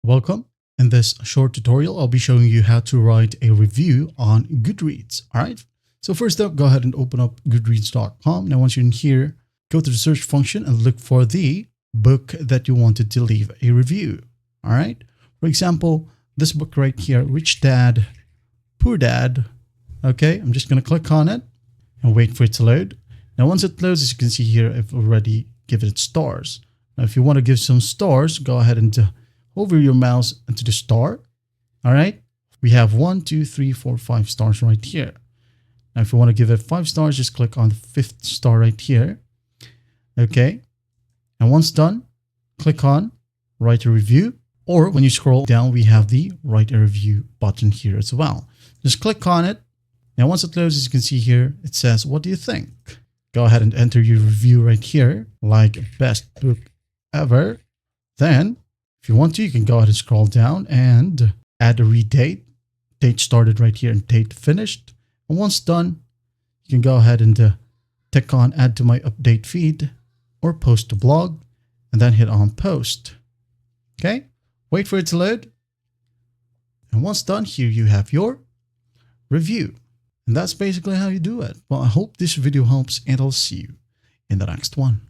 Welcome. In this short tutorial, I'll be showing you how to write a review on Goodreads. All right. So first up, go ahead and open up goodreads.com. Now, once you're in here, go to the search function and look for the book that you wanted to leave a review. All right. For example, this book right here, Rich Dad, Poor Dad. Okay. I'm just going to click on it and wait for it to load. Now, once it loads, as you can see here, I've already given it stars. Now, if you want to give some stars, go ahead and hover your mouse into the star. All right. We have 1, 2, 3, 4, 5 stars right here. Now, if you want to give it 5 stars, just click on the 5th star right here. Okay. And once done, click on write a review. Or when you scroll down, we have the write a review button here as well. Just click on it. Now, once it loads, as you can see here, it says, what do you think? Go ahead and enter your review right here, like best book ever. Then, if you want to, you can go ahead and scroll down and add a read date. Date started right here and date finished. And once done, you can go ahead and tick on add to my update feed or post to blog and then hit on post. Okay, wait for it to load. And once done, here you have your review. And that's basically how you do it. Well, I hope this video helps and I'll see you in the next one.